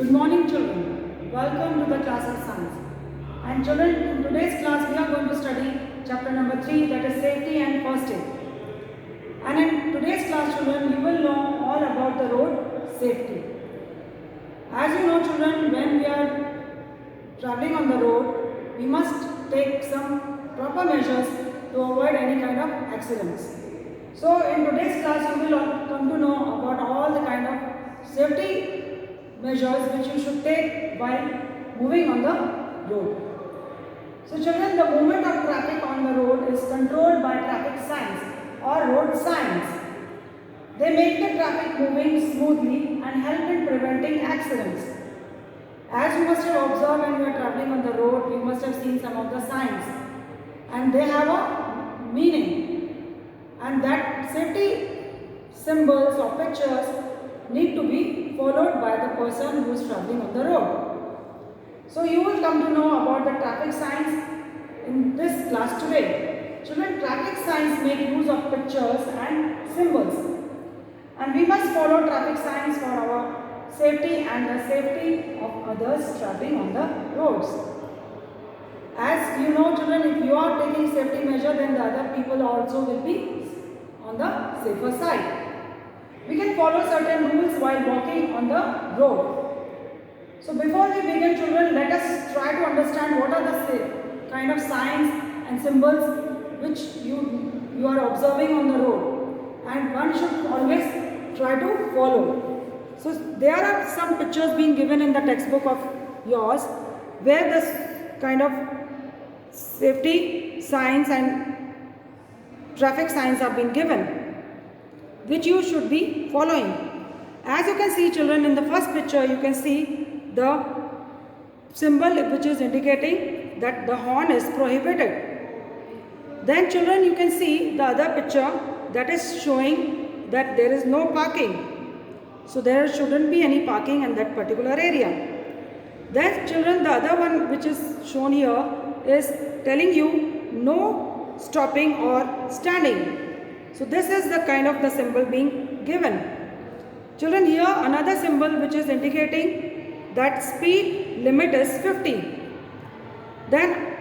Good morning, children. Welcome to the class of science. And children, in today's class we are going to study chapter number 3, that is safety and first aid. And in today's class, children, you will know all about the road safety. As you know, children, when we are traveling on the road, we must take some proper measures to avoid any kind of accidents. So in today's class, you will come to know about all the kind of safety measures which you should take while moving on the road. So children, the movement of traffic on the road is controlled by traffic signs or road signs. They make the traffic moving smoothly and help in preventing accidents. As you must have observed when you are traveling on the road, you must have seen some of the signs and they have a meaning, and that safety symbols or pictures need to be followed by the person who is traveling on the road. So you will come to know about the traffic signs in this class today. Children, traffic signs make use of pictures and symbols, and we must follow traffic signs for our safety and the safety of others traveling on the roads. As you know, children, if you are taking safety measure, then the other people also will be on the safer side. We can follow certain rules while walking on the road. So before we begin, children, let us try to understand what are the kind of signs and symbols which you are observing on the road, and one should always try to follow. So there are some pictures being given in the textbook of yours where this kind of safety signs and traffic signs have been given, which you should be following. As you can see, children, in the first picture you can see the symbol which is indicating that the horn is prohibited. Then children, you can see the other picture that is showing that there is no parking. So there shouldn't be any parking in that particular area. Then children, the other one which is shown here is telling you no stopping or standing. So this is the kind of the symbol being given. Children, here another symbol which is indicating that speed limit is 50. Then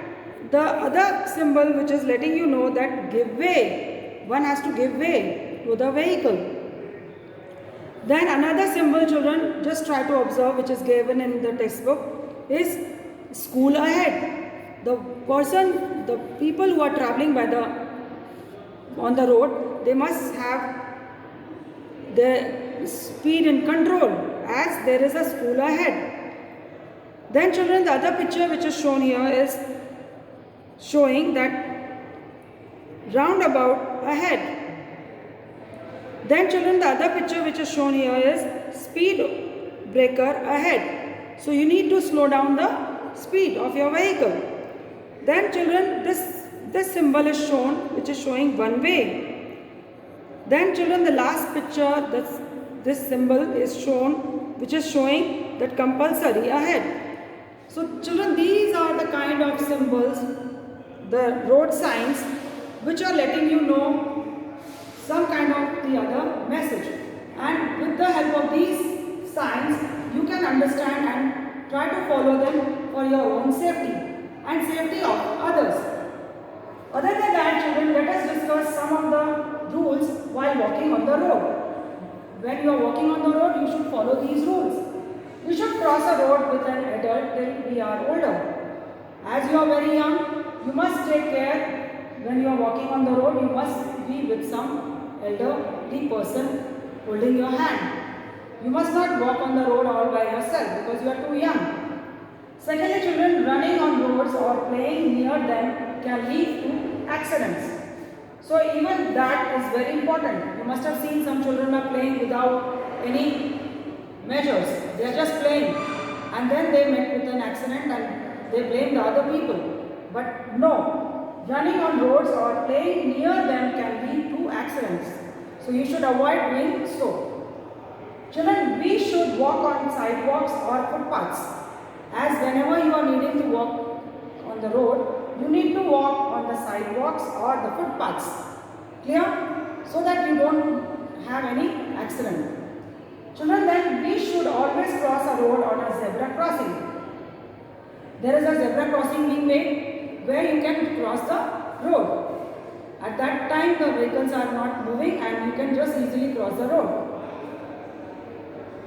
the other symbol which is letting you know that give way. One has to give way to the vehicle. Then another symbol, children, just try to observe, which is given in the textbook, is school ahead. The people who are traveling on the road, they must have their speed in control as there is a school ahead. Then children, the other picture which is shown here is showing that roundabout ahead. Then children, the other picture which is shown here is speed breaker ahead. So you need to slow down the speed of your vehicle. Then children, this symbol is shown which is showing one way. Then children, the last picture, this symbol is shown which is showing that compulsory ahead. So children, these are the kind of symbols, the road signs, which are letting you know some kind of the other message. And with the help of these signs, you can understand and try to follow them for your own safety and safety of others. Other than that, children, let us discuss some of the rules while walking on the road. When you are walking on the road, you should follow these rules. You should cross a road with an adult till we are older. As you are very young, you must take care. When you are walking on the road, you must be with some elderly person holding your hand. You must not walk on the road all by yourself because you are too young. Secondly, children, running on roads or playing near them can lead to accidents. So even that is very important. You must have seen some children are playing without any measures. They are just playing and then they met with an accident and they blame the other people. But no, running on roads or playing near them can lead to accidents. So you should avoid doing so. Children, we should walk on sidewalks or footpaths, as whenever you are needing to walk on the road, you need to walk on the sidewalks or the footpaths. Clear? So that you don't have any accident. Children, then we should should always cross a road on a zebra crossing. There is a zebra crossing being made where you can cross the road. At that time the vehicles are not moving and you can just easily cross the road.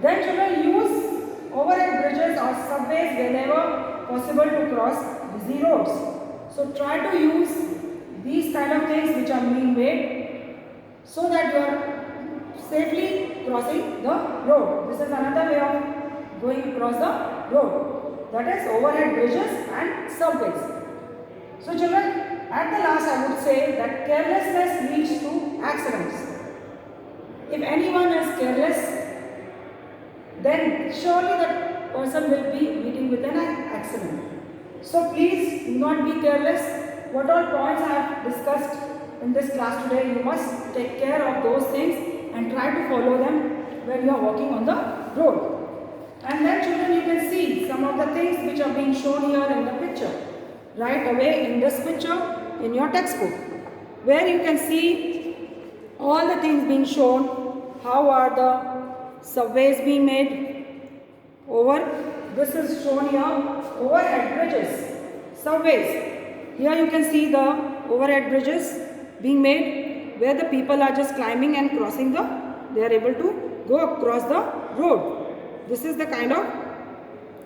Then children, use overhead bridges or subways whenever possible to cross busy roads. So try to use these kind of things which are being made so that you are safely crossing the road. This is another way of going across the road. That is overhead bridges and subways. So children, at the last I would say that carelessness leads to accidents. If anyone is careless, then surely that person will be meeting with an accident. So please do not be careless. What all points I have discussed in this class today, you must take care of those things and try to follow them when you are walking on the road. And then children, you can see some of the things which are being shown here in the picture. Right away in this picture in your textbook, where you can see all the things being shown. How are the subways being made? This is shown here, overhead bridges, subways. Here you can see the overhead bridges being made where the people are just climbing and crossing they are able to go across the road. This is the kind of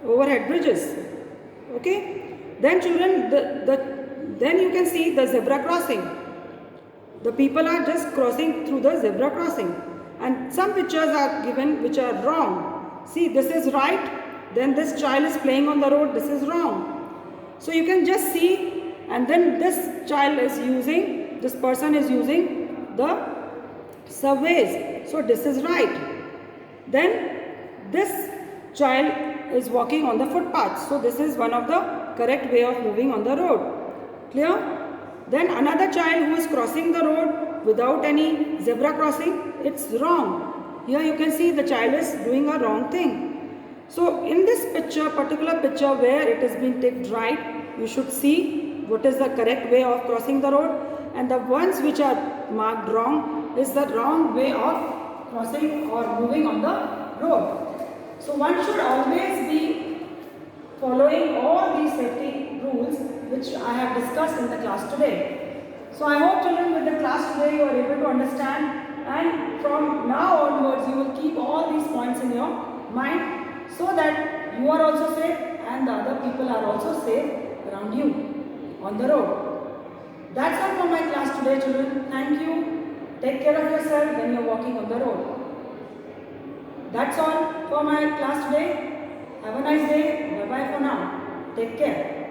overhead bridges. Okay. Then children, then you can see the zebra crossing. The people are just crossing through the zebra crossing. And some pictures are given which are wrong. See, this is right. Then this child is playing on the road. This is wrong. So you can just see. And then this person is using the subways. So this is right. Then this child is walking on the footpath. So this is one of the correct way of moving on the road. Clear? Then another child who is crossing the road without any zebra crossing, it's wrong. Here you can see the child is doing a wrong thing. So in this picture, particular picture where it has been ticked right, you should see what is the correct way of crossing the road, and the ones which are marked wrong is the wrong way of crossing or moving on the road. So one should always be following all these safety rules which I have discussed in the class today. So I hope children, with the class today you are able to understand, and from now onwards you will keep all these points in your mind so that you are also safe and the other people are also safe around you on the road. That's all for my class today children. Thank you. Take care of yourself when you are walking on the road. That's all for my class today. Have a nice day. Bye bye for now. Take care.